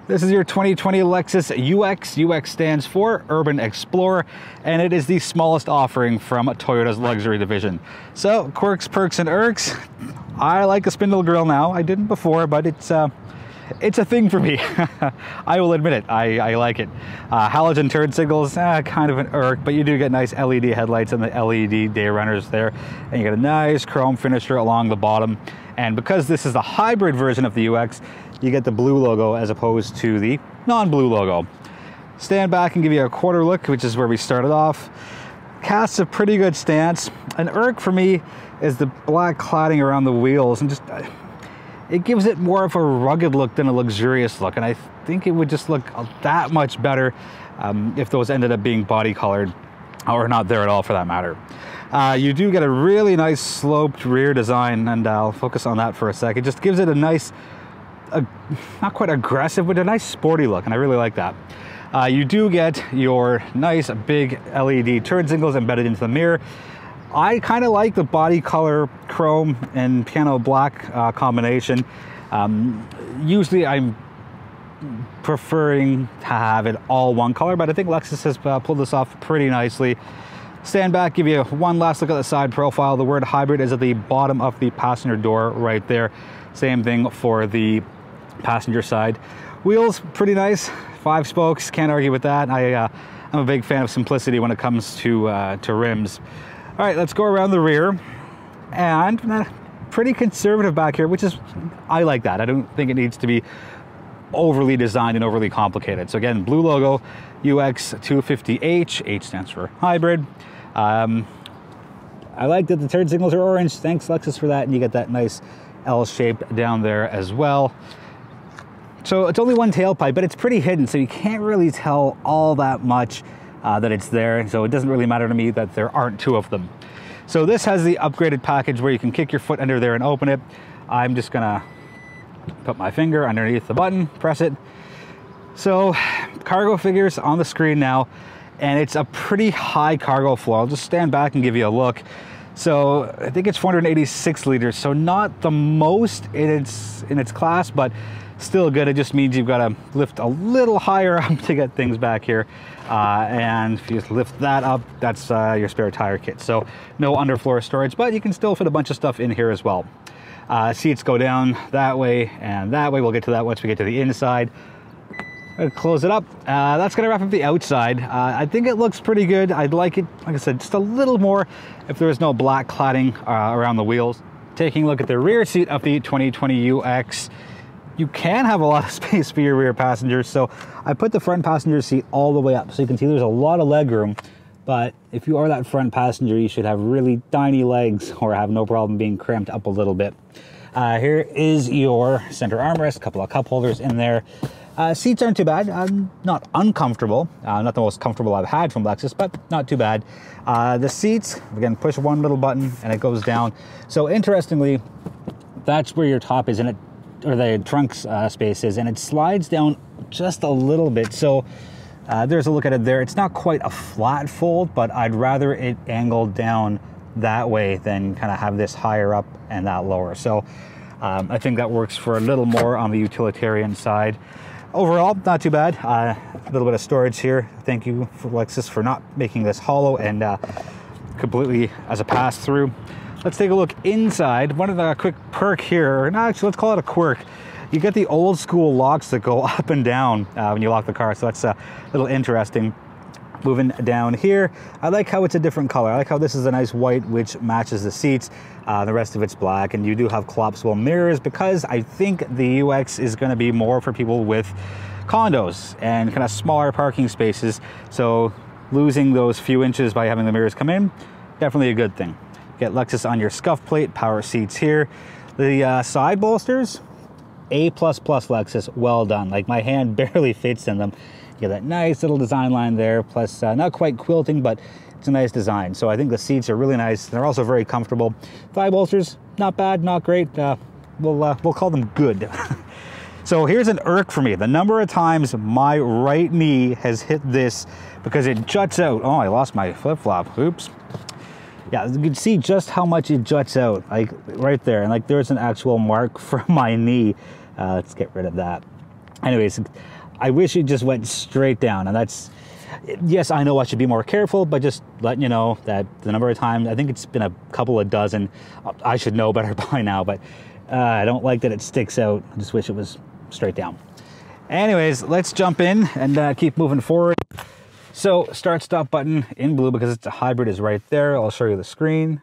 This is your 2020 Lexus UX. UX stands for Urban Explorer, and it is the smallest offering from Toyota's luxury division. So, quirks, perks, and irks. I like a spindle grille now. I didn't before, but it's a thing for me. I will admit it. I like it. Halogen turn signals, kind of an irk, but you do get nice LED headlights and the LED day runners there, and you get a nice chrome finisher along the bottom. And because this is the hybrid version of the UX, you get the blue logo as opposed to the non-blue logo. Stand back and give you a quarter look, which is where we started off. Casts a pretty good stance. An irk for me is the black cladding around the wheels, and just it gives it more of a rugged look than a luxurious look, and I think it would just look that much better if those ended up being body colored, or not there at all for that matter. You do get a really nice sloped rear design, and I'll focus on that for a sec. It just gives it a nice, not quite aggressive, but a nice sporty look, and I really like that. You do get your nice big LED turn signals embedded into the mirror. I kind of like the body color chrome and piano black combination. Usually I'm preferring to have it all one color, but I think Lexus has pulled this off pretty nicely. Stand back, give you one last look at the side profile. The word hybrid is at the bottom of the passenger door right there. Same thing for the passenger side. Wheels, pretty nice. 5 spokes, can't argue with that. I'm a big fan of simplicity when it comes to rims. All right, let's go around the rear, and pretty conservative back here, which is, I like that. I don't think it needs to be overly designed and overly complicated. So again, blue logo, UX 250H, H stands for hybrid. I like that the turn signals are orange. Thanks Lexus for that, and you get that nice L shape down there as well. So it's only one tailpipe, but it's pretty hidden, so you can't really tell all that much that it's there, so it doesn't really matter to me that there aren't 2 of them. So this has the upgraded package where you can kick your foot under there and open it. I'm just gonna put my finger underneath the button, press it. So cargo figures on the screen now, and it's a pretty high cargo floor. I'll just stand back and give you a look. So I think it's 486 liters, so not the most in its class, but still good. It just means you've got to lift a little higher up to get things back here. And if you just lift that up, that's your spare tire kit. So no underfloor storage, but you can still fit a bunch of stuff in here as well. Seats go down that way and that way. We'll get to that once we get to the inside. Close it up. That's going to wrap up the outside. I think it looks pretty good. I'd like it, like I said, just a little more if there was no black cladding around the wheels. Taking a look at the rear seat of the 2020 UX, you can have a lot of space for your rear passengers. So I put the front passenger seat all the way up, so you can see there's a lot of leg room. But if you are that front passenger, you should have really tiny legs or have no problem being cramped up a little bit. Here is your center armrest, a couple of cup holders in there. Seats aren't too bad. Not uncomfortable. Not the most comfortable I've had from Lexus, but not too bad. The seats, again, push one little button and it goes down. So interestingly, that's where your top is, and it, or the trunk space is, and it slides down just a little bit. So there's a look at it there. It's not quite a flat fold, but I'd rather it angled down that way than kind of have this higher up and that lower. So I think that works for a little more on the utilitarian side. Overall, not too bad. A little bit of storage here. Thank you for Lexus for not making this hollow and completely as a pass-through. Let's take a look inside. One of the quick perk here, or no, actually let's call it a quirk. You get the old school locks that go up and down when you lock the car, so that's a little interesting. Moving down here, I like how it's a different color. I like how this is a nice white, which matches the seats. The rest of it's black, and you do have collapsible mirrors because I think the UX is going to be more for people with condos and kind of smaller parking spaces. So losing those few inches by having the mirrors come in, definitely a good thing. Get Lexus on your scuff plate, power seats here. The side bolsters, A++ Lexus, well done. Like, my hand barely fits in them. You get that nice little design line there, plus not quite quilting, but it's a nice design. So I think the seats are really nice. They're also very comfortable. Thigh bolsters, not bad, not great. We'll call them good. So here's an irk for me. The number of times my right knee has hit this because it juts out. Oh, I lost my flip-flop. Oops. Yeah, you can see just how much it juts out, like right there. And like there's an actual mark from my knee. Let's get rid of that. Anyways, I wish it just went straight down, and that's, yes, I know I should be more careful, but just letting you know that the number of times, I think it's been a couple of dozen, I should know better by now, but I don't like that it sticks out. I just wish it was straight down. Anyways, let's jump in and keep moving forward. So start stop button in blue because it's a hybrid is right there. I'll show you the screen.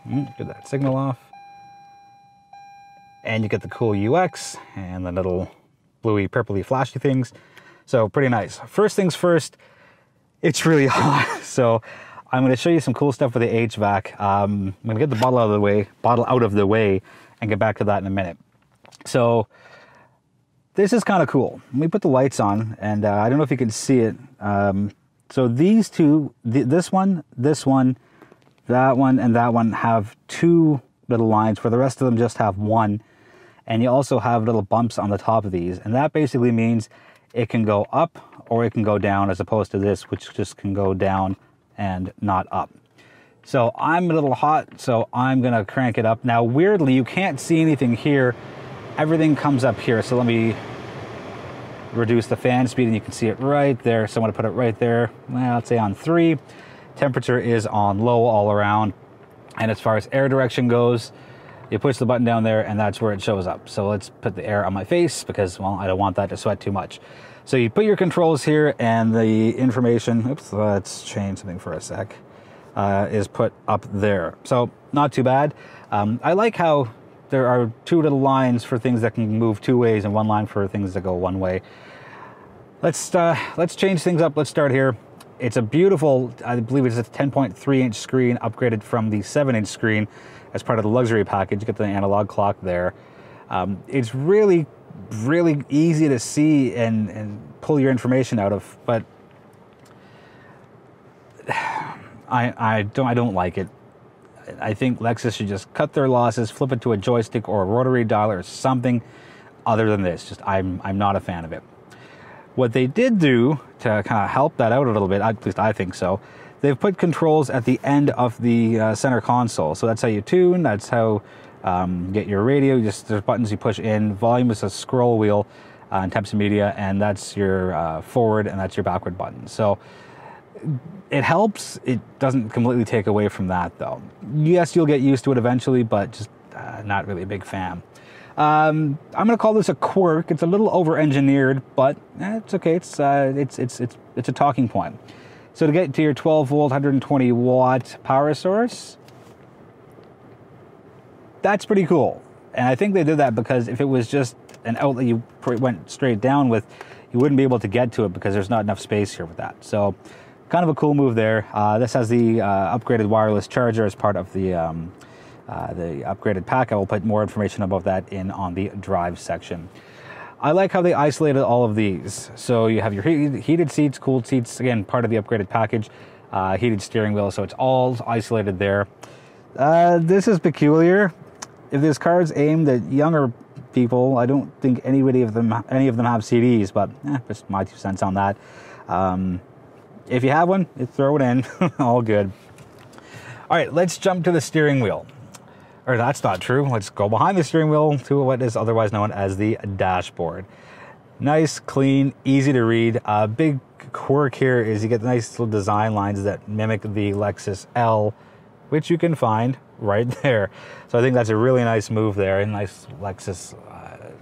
Get that signal off. And you get the cool UX and the little bluey, purpley, flashy things. So pretty nice. First things first, it's really hot. So I'm going to show you some cool stuff with the HVAC. I'm going to get the bottle out of the way, and get back to that in a minute. So this is kind of cool. Let me put the lights on, and I don't know if you can see it. So these two, this one, that one, and that one have two little lines, where the rest of them just have one. And you also have little bumps on the top of these, and that basically means it can go up or it can go down, as opposed to this, which just can go down and not up. So I'm a little hot, so I'm gonna crank it up. Now weirdly, you can't see anything here. Everything comes up here, so let me reduce the fan speed, and you can see it right there. So I'm gonna put it right there, well, let's say on 3. Temperature is on low all around. And as far as air direction goes, you push the button down there, and that's where it shows up. So let's put the air on my face because, well, I don't want that to sweat too much. So you put your controls here, and the information, oops, let's change something for a sec, is put up there. So not too bad. I like how there are two little lines for things that can move two ways and one line for things that go one way. Let's change things up. Let's start here. It's a beautiful, I believe it's a 10.3-inch screen, upgraded from the 7-inch screen as part of the luxury package. You get the analog clock there. It's really, really easy to see and pull your information out of, but I don't like it. I think Lexus should just cut their losses, flip it to a joystick or a rotary dial or something other than this. Just I'm not a fan of it. What they did do to kind of help that out a little bit, at least I think so, they've put controls at the end of the center console. So that's how you tune, that's how you get your radio. There's buttons you push in. Volume is a scroll wheel, and temps and media, and that's your forward and that's your backward button. So it helps. It doesn't completely take away from that though. Yes, you'll get used to it eventually, but just not really a big fan. I'm going to call this a quirk. It's a little over-engineered, but it's okay. It's a talking point. So to get to your 12-volt, 120-watt power source, that's pretty cool. And I think they did that because if it was just an outlet you went straight down with, you wouldn't be able to get to it because there's not enough space here with that. So kind of a cool move there. This has the upgraded wireless charger as part of the upgraded pack. I will put more information about that on the drive section. I like how they isolated all of these. So you have your heated seats, cooled seats, again, part of the upgraded package, heated steering wheel, so it's all isolated there. This is peculiar. If this car's aimed at younger people, I don't think any of them have CDs, but just my 2 cents on that. If you have one, throw it in, all good. All right, let's jump to the steering wheel. Or that's not true. Let's go behind the steering wheel to what is otherwise known as the dashboard. Nice, clean, easy to read. Big quirk here is you get nice little design lines that mimic the Lexus L, which you can find right there. So I think that's a really nice move there. A nice Lexus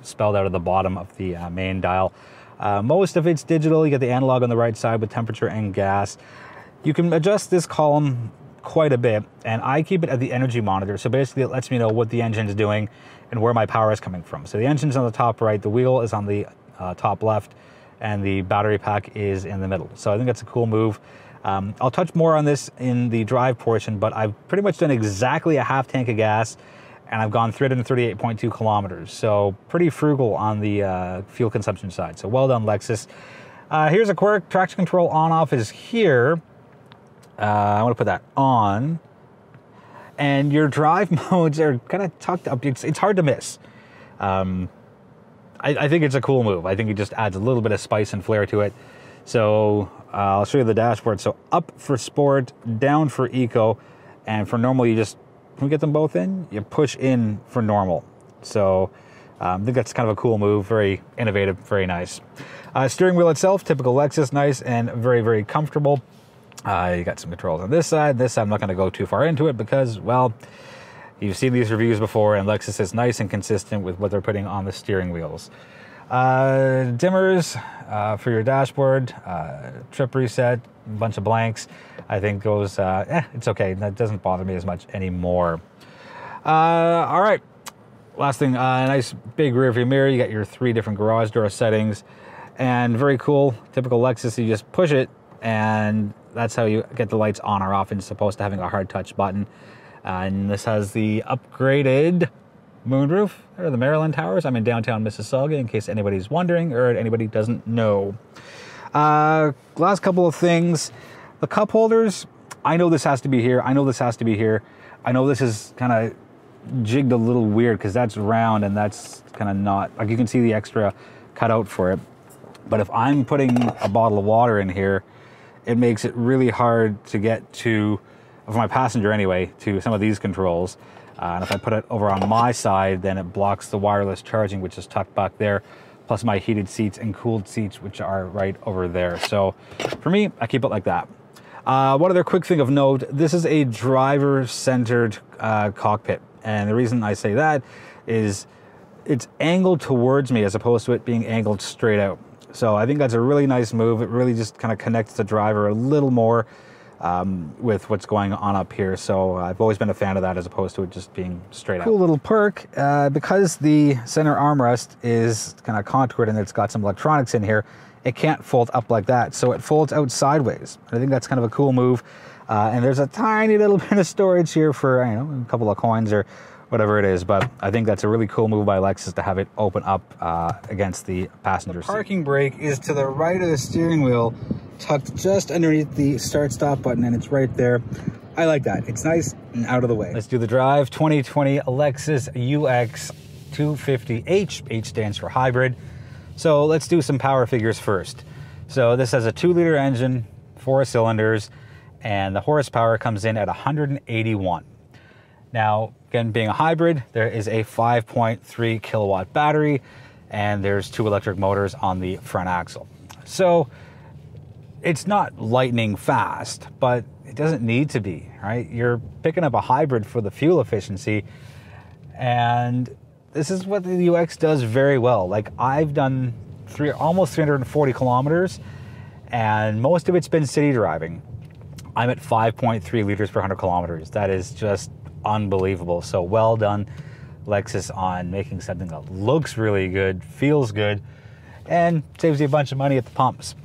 spelled out at the bottom of the main dial. Most of it's digital. You get the analog on the right side with temperature and gas. You can adjust this column quite a bit, and I keep it at the energy monitor. So basically it lets me know what the engine is doing and where my power is coming from. So the engine's on the top right, the wheel is on the top left, and the battery pack is in the middle. So I think that's a cool move. I'll touch more on this in the drive portion, but I've pretty much done exactly a half tank of gas, and I've gone 338.2 kilometers. So pretty frugal on the fuel consumption side. So well done, Lexus. Here's a quirk. Traction control on-off is here. I want to put that on, and your drive modes are kind of tucked up. It's hard to miss. I think it's a cool move. I think it just adds a little bit of spice and flair to it. So I'll show you the dashboard. So up for sport, down for eco, and for normal you just, can we get them both in? You push in for normal. So I think that's kind of a cool move, very innovative, very nice. Steering wheel itself, typical Lexus, nice and very, very comfortable. You got some controls on this side. This I'm not going to go too far into it because, well, you've seen these reviews before, and Lexus is nice and consistent with what they're putting on the steering wheels. Dimmers for your dashboard, trip reset, a bunch of blanks. I think those, it's okay. That doesn't bother me as much anymore. All right. Last thing, nice big rear view mirror. You got your 3 different garage door settings, and very cool. Typical Lexus, you just push it, and that's how you get the lights on or off, as opposed to having a hard touch button. And this has the upgraded moonroof, or the Maryland Towers. I'm in downtown Mississauga, in case anybody's wondering or anybody doesn't know. Last couple of things. The cup holders, I know this has to be here. I know this has to be here. I know this is kind of jigged a little weird because that's round and that's kind of not, like, you can see the extra cutout for it. But if I'm putting a bottle of water in here, it makes it really hard to get to, for my passenger anyway, to some of these controls. And if I put it over on my side, then it blocks the wireless charging, which is tucked back there, plus my heated seats and cooled seats, which are right over there. So for me, I keep it like that. One other quick thing of note, this is a driver-centered cockpit. And the reason I say that is it's angled towards me as opposed to it being angled straight out. So I think that's a really nice move. It really just kind of connects the driver a little more with what's going on up here. So I've always been a fan of that as opposed to it just being straight out. Cool little perk, because the center armrest is kind of contoured and it's got some electronics in here, it can't fold up like that. So it folds out sideways. I think that's kind of a cool move. And there's a tiny little bit of storage here for, you know, a couple of coins or whatever it is. But I think that's a really cool move by Lexus to have it open up against the passenger seat. The parking brake is to the right of the steering wheel, tucked just underneath the start-stop button, and it's right there. I like that. It's nice and out of the way. Let's do the drive. 2020 Lexus UX 250H. H stands for hybrid. So let's do some power figures first. So this has a 2-liter engine, 4 cylinders, and the horsepower comes in at 181. Now, again, being a hybrid, there is a 5.3 kilowatt battery, and there's 2 electric motors on the front axle. So it's not lightning fast, but it doesn't need to be, right? You're picking up a hybrid for the fuel efficiency, and this is what the UX does very well. Like, I've done almost 340 kilometers, and most of it's been city driving. I'm at 5.3 liters per 100 kilometers. That is just unbelievable. So well done, Lexus, on making something that looks really good, feels good, and saves you a bunch of money at the pumps.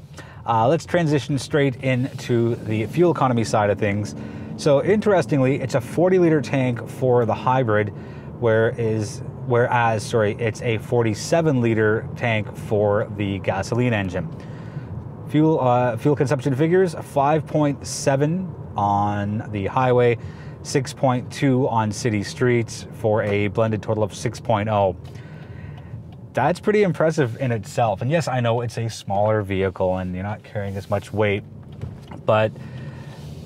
Let's transition straight into the fuel economy side of things. So interestingly, it's a 40-liter tank for the hybrid, whereas it's a 47-liter tank for the gasoline engine. Fuel consumption figures, 5.7 on the highway, 6.2 on city streets, for a blended total of 6.0. That's pretty impressive in itself. And yes, I know it's a smaller vehicle and you're not carrying as much weight, but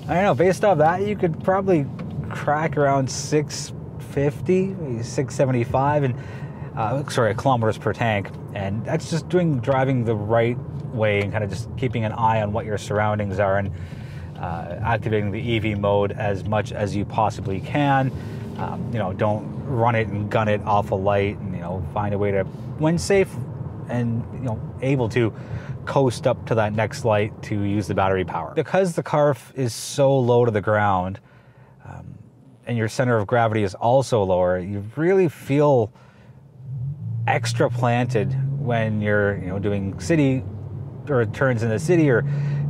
I don't know, based off that, you could probably crack around 650, 675, and kilometers per tank. And that's just driving the right way and kind of just keeping an eye on what your surroundings are, and activating the EV mode as much as you possibly can. You know, don't run it and gun it off a light, and, you know, find a way to, when safe and, you know, able to, coast up to that next light to use the battery power. Because the car is so low to the ground, and your center of gravity is also lower, you really feel extra planted when you're, you know, doing city or turns in the city, or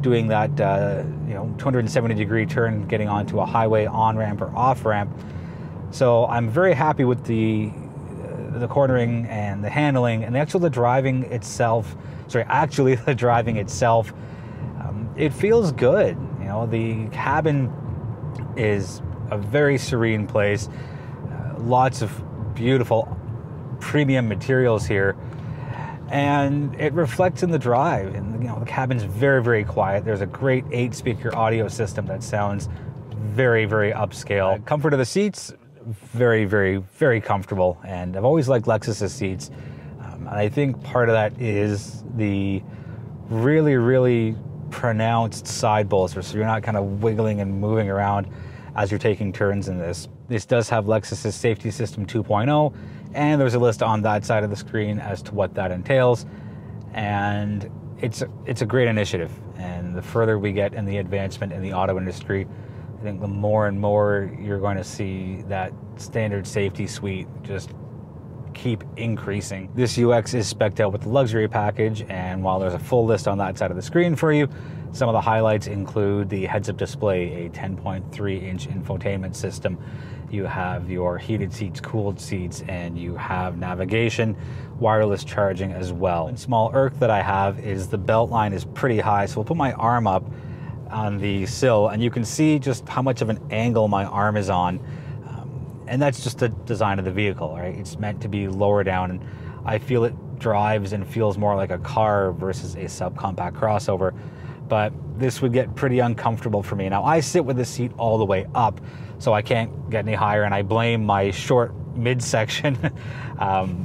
doing that 270-degree turn, getting onto a highway on-ramp or off-ramp. So I'm very happy with the cornering and the handling, and the driving itself. The driving itself, it feels good. You know, the cabin is a very serene place. Lots of beautiful premium materials here, and it reflects in the drive. And, you know, the cabin's very, very quiet. There's a great 8-speaker audio system that sounds very, very upscale. Comfort of the seats, very, very, very comfortable. And I've always liked Lexus's seats. And I think part of that is the really, really pronounced side bolster. So you're not kind of wiggling and moving around as you're taking turns in this. This does have Lexus's Safety System 2.0, and there's a list on that side of the screen as to what that entails. And it's a great initiative. And the further we get in the advancement in the auto industry, I think the more and more you're going to see that standard safety suite just keep increasing. This UX is spec'd out with the luxury package, and while there's a full list on that side of the screen for you, some of the highlights include the heads-up display, a 10.3-inch infotainment system. You have your heated seats, cooled seats, and you have navigation, wireless charging as well. One small irk that I have is the belt line is pretty high, so we'll put my arm up on the sill, and you can see just how much of an angle my arm is on. And that's just the design of the vehicle, right? It's meant to be lower down, and I feel it drives and feels more like a car versus a subcompact crossover. But this would get pretty uncomfortable for me. Now, I sit with the seat all the way up, so I can't get any higher, and I blame my short midsection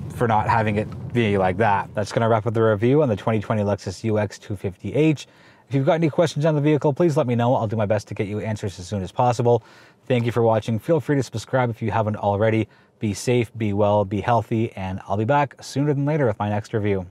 for not having it be like that. That's gonna wrap up the review on the 2020 Lexus UX 250h. If you've got any questions on the vehicle, please let me know. I'll do my best to get you answers as soon as possible. Thank you for watching. Feel free to subscribe if you haven't already. Be safe, be well, be healthy, and I'll be back sooner than later with my next review.